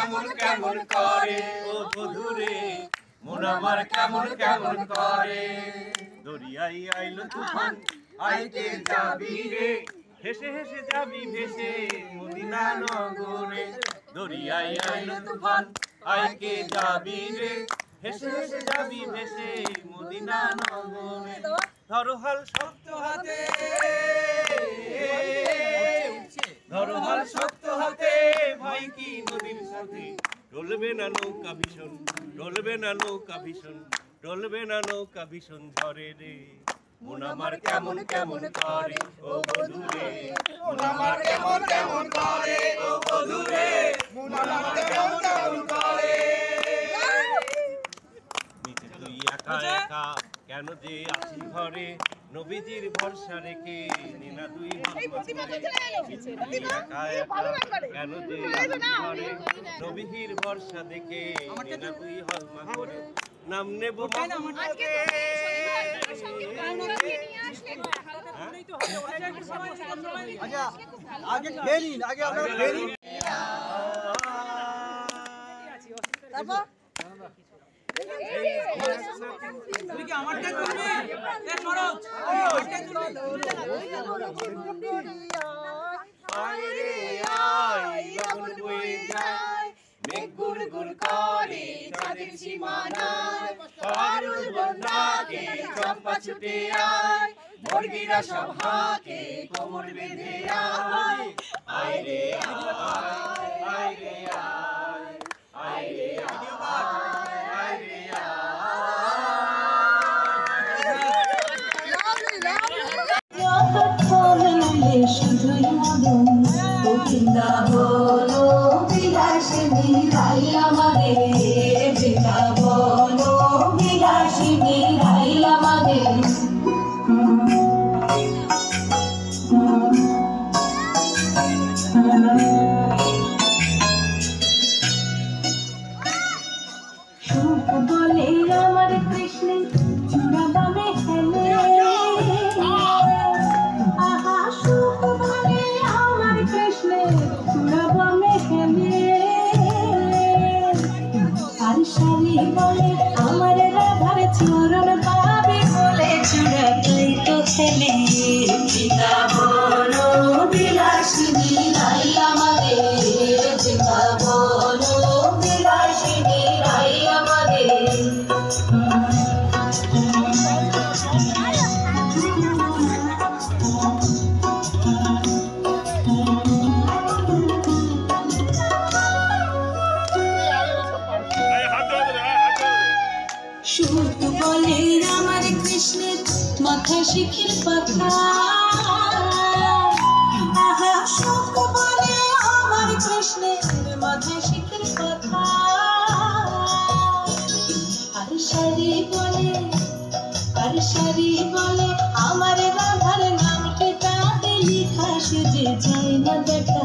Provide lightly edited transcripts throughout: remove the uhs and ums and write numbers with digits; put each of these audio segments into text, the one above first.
কেমন কেমন করে ও বধুরে মন আমার কেমন কেমন করে দরিয়াই আইলো তুফান আইতে যাবি রে হেসে হেসে যাবি ভেসে মদিনা নগরে দরিয়াই আইলো তুফান আইতে যাবি রে হেসে হেসে যাবি ভেসে মদিনা নগরে ধরো হাল শক্ত হাতে ধরো হাল শক্ত হাতে ভাই কি নদীর সাথে ডলবে না নৌকা ভীষণ ডলবে না নৌকা ভীষণ ডলবে না নৌকা ভীষণ ঝরে রে মন আমার কেমন কেমন করে ও বধুরে মন আমার কেমন কেমন করে ও বধুরে মন আমার কেমন কেমন করে নিচে তুই একা একা কেন যে আছি ঘরে নবীজির ভরসা রেখে নিনা তুই একা একা কেন যে আছি ঘরে নবীজির ভরসা দেখে নিনা তুই হলমা করে নাম নেব আগে খেয়ে নিন আগে আপনারা খেয়ে নিন তারপর তুই কি আমারটা করবি এ সরোজ আমারটা করবি আয় রে আয় লগন বয়ে যায় মেঘ গুল গুল করে চাঁদের সীমানায় পারুল বন্যাকে চম্পা ছুটে আয় মুরগিরা সব হাঁকে কোমর বেঁধে আয় আয় রে আয় আয় রে আয় আয় রে আয় রে শুধুই মদন বৃন্দাবন বিলাসিনী রাই আমাদের বৃন্দাবন বিলাসিনী রাই আমাদের সুখ বলে আমার কৃষ্ণ চূড়া বামে হেলে আহা সুখ বলে আমার কৃষ্ণ চূড়া বামে হেলে আর সারি বলে আমার রাধার চরণ পাবে বলে চূড়াটাই তো হেলে বৃন্দাবন বিলাসিনী রাই আমাদের বৃন্দাবন বিলাসিনী রাই আমাদের সুখ বলে আমার কৃষ্ণের মাথা শিখির পাখা আহা সুখ বলে আমার কৃষ্ণের মাথা শিখির পাখা আর সারি বলে আমার রাধার নামটি তাতে লিখা সেজে যায় না দেখা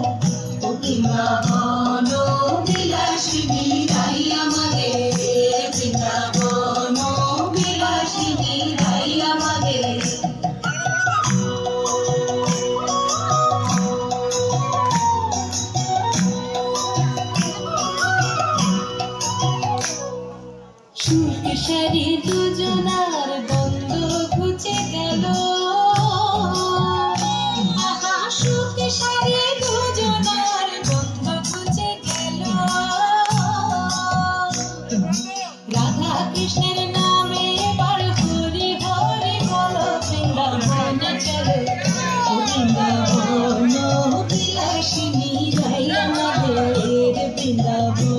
বৃন্দাবন বিলাসিনী রাই আমাদের বৃন্দাবন বিলাসিনী রাই আমাদের সুখ সারি দুজনার বন্ধ ঘুচে গেল আহা সুখ সারি দুজনার বন্ধ ঘুচে গেল রাধা কৃষ্ণের নামে এবার হরি হরি বল বৃন্দাবন চলো বৃন্দাবন বিলাসিনী রাই আমাদের বৃন্দাবন